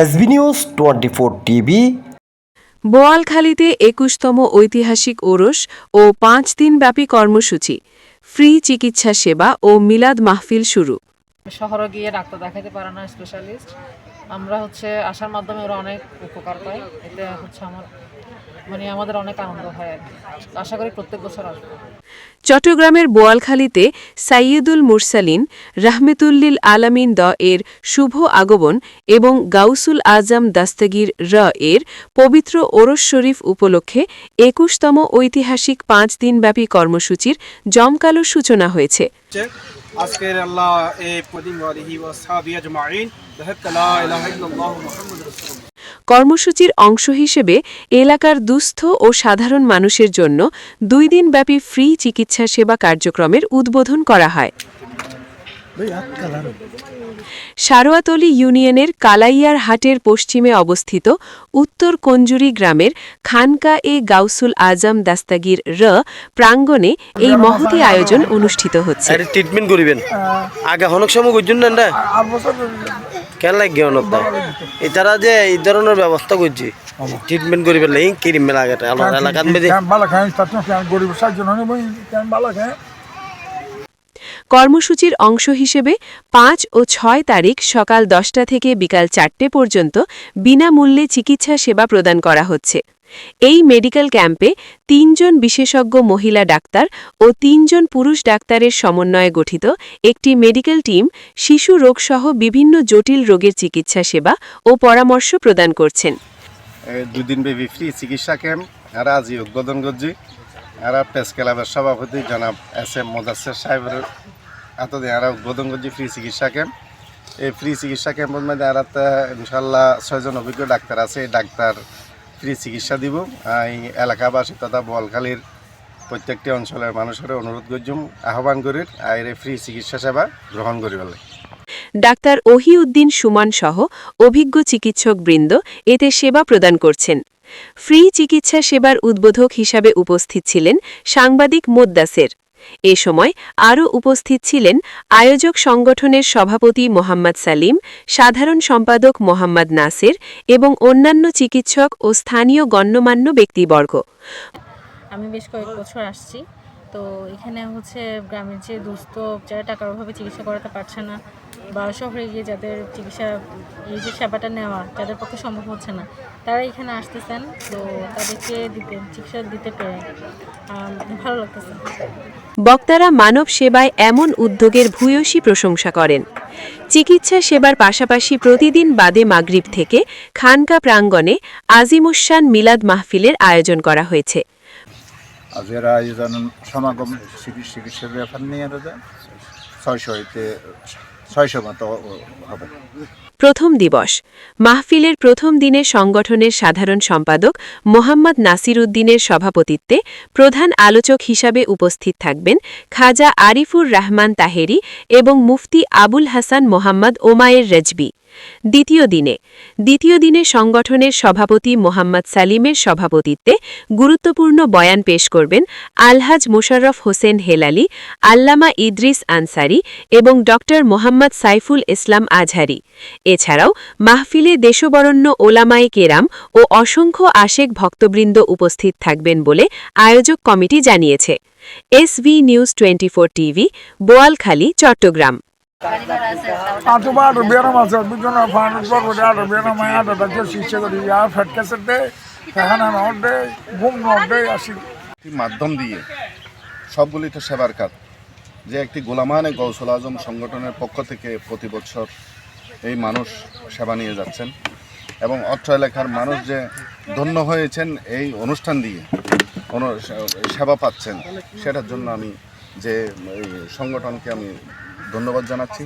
SB news 24 TV. বোয়ালখালীতে ২১তম ঐতিহাসিক ওরস ও ৫ দিনব্যাপী কর্মসূচি, ফ্রি চিকিৎসা সেবা ও মিলাদ মাহফিল শুরু। শহরে গিয়ে ডাক্তার দেখাতে পারে না স্পেশালিস্ট, আমরা আসার মাধ্যমে ওরা অনেক উপকার পায়। এতে আমাদের অনেক আনন্দ হয়। আশা করি প্রত্যেক বছর আসবো। চট্টগ্রামের বোয়ালখালীতে সাইয়্যিদুল মুরসালিন রাহমেতুল্লিল আলামিন এর শুভ আগমন এবং গাউসুল আজম দাস্তগীর এর পবিত্র ওরস শরীফ উপলক্ষে ২১তম ঐতিহাসিক ৫ দিনব্যাপী কর্মসূচির জমকালো সূচনা হয়েছে। আজকের আল্লাহ কর্মসূচির অংশ হিসেবে এলাকার দুস্থ ও সাধারণ মানুষের জন্য ২ দিনব্যাপী ফ্রি চিকিৎসা সেবা কার্যক্রমের উদ্বোধন করা হয়। সারোয়াতলী ইউনিয়নের কালাইয়ার হাটের পশ্চিমে অবস্থিত উত্তর কঞ্জুরি গ্রামের খানকা গাউসুল আজম দাস্তাগীর প্রাঙ্গণে এই মহতি আয়োজন অনুষ্ঠিত হচ্ছে। ট্রিটমেন্ট করিবেন আগে অনেক সময় বুঝুন না কেন লাগে অনতা এটারা যে এই ধরনের ব্যবস্থা করছি ট্রিটমেন্ট করিবেন এই কিরিম মেলা আগে এলাকার মধ্যে কর্মসূচির অংশ হিসেবে ৫ ও ৬ তারিখ সকাল ১০টা থেকে বিকাল ৪টে পর্যন্ত বিনামূল্যে চিকিৎসা সেবা প্রদান করা হচ্ছে। এই মেডিকেল ক্যাম্পে ৩ জন বিশেষজ্ঞ মহিলা ডাক্তার ও ৩ জন পুরুষ ডাক্তারের সমন্বয়ে গঠিত একটি মেডিকেল টিম শিশু রোগসহ বিভিন্ন জটিল রোগের চিকিৎসা সেবা ও পরামর্শ প্রদান করছেন। ২ দিনব্যাপী ফ্রি চিকিৎসা ক্যাম্প এরা আজ উদ্বোধন করছি। এরা প্রেস ক্লাবের সভাপতি জনাব SM মোদাসের সাহেবের এতদিন এরা উদ্বোধন করছি ফ্রি চিকিৎসা ক্যাম্প। এই ফ্রি চিকিৎসা ক্যাম্পের মধ্যে এরাতে ইনশাল্লাহ ৬ জন অভিজ্ঞ ডাক্তার আছে। এই ডাক্তার ফ্রি চিকিৎসা দিব। এই এলাকাবাসী তথা বোয়ালখালীর প্রত্যেকটি অঞ্চলের মানুষের অনুরোধ করছুম আহ্বান করি আর এই ফ্রি চিকিৎসা সেবা গ্রহণ করি বলে। ডাক্তার ওহিউদ্দিন সুমান সহ অভিজ্ঞ চিকিৎসকবৃন্দ এতে সেবা প্রদান করছেন। ফ্রি চিকিৎসা সেবার উদ্বোধক হিসাবে উপস্থিত ছিলেন সাংবাদিক মোদ্দাসের। এ সময় আরও উপস্থিত ছিলেন আয়োজক সংগঠনের সভাপতি মোহাম্মদ সালিম, সাধারণ সম্পাদক মোহাম্মদ নাসির এবং অন্যান্য চিকিৎসক ও স্থানীয় গণ্যমান্য ব্যক্তিবর্গ। আমি বেশ কয়েক বছর আসছি, তো এখানে গ্রামের যে দুস্থ যারা টাকার অভাবে চিকিৎসা করাতে পারছে না বা শহরে গিয়ে যাদের এই যে সেবাটা নেওয়া যাদের পক্ষে সম্ভব হচ্ছে না, তারা এখানে আসতেছেন। তো তাদেরকে চিকিৎসা দিতে পেরে ভালো লাগতেছে। বক্তারা মানব সেবায় এমন উদ্যোগের ভূয়সী প্রশংসা করেন। চিকিৎসা সেবার পাশাপাশি প্রতিদিন বাদে মাগরিব থেকে খানকা প্রাঙ্গণে আজিমুসান মিলাদ মাহফিলের আয়োজন করা হয়েছে। আজকের আয়োজন সমাগম চিকিৎসার ব্যাপার নিয়ে ৬০০ মতো হবে। প্রথম দিবস মাহফিলের প্রথম দিনে সংগঠনের সাধারণ সম্পাদক মোহাম্মদ নাসির উদ্দিনের সভাপতিত্বে প্রধান আলোচক হিসাবে উপস্থিত থাকবেন খাজা আরিফুর রহমান তাহেরি এবং মুফতি আবুল হাসান মোহাম্মদ ওমায়ের রেজবি। দ্বিতীয় দিনে সংগঠনের সভাপতি মোহাম্মদ সালিমের সভাপতিত্বে গুরুত্বপূর্ণ বয়ান পেশ করবেন আলহাজ মোশাররফ হোসেন হেলালি, আল্লামা ইদ্রিস আনসারি এবং ড মোহাম্মদ সাইফুল ইসলাম আজহারি। এছাড়াও মাহফিলে দেশবরেণ্য ওলামায়ে কেরাম ও অসংখ্য আশেক ভক্তবৃন্দ উপস্থিত থাকবেন বলে আয়োজক কমিটি জানিয়েছে। SB news 24 TV, Boalkhali, Chittagong. মাধ্যম দিয়ে সবগুলি তো সেবার কাজ, যে একটি গোলামানে গৌসুল আজম সংগঠনের পক্ষ থেকে প্রতি বছর এই মানুষ সেবা নিয়ে যাচ্ছেন এবং অত্র এলাকার মানুষ যে ধন্য হয়েছেন এই অনুষ্ঠান দিয়ে সেবা পাচ্ছেন, সেটার জন্য আমি যে সংগঠনকে আমি ধন্যবাদ জানাচ্ছি।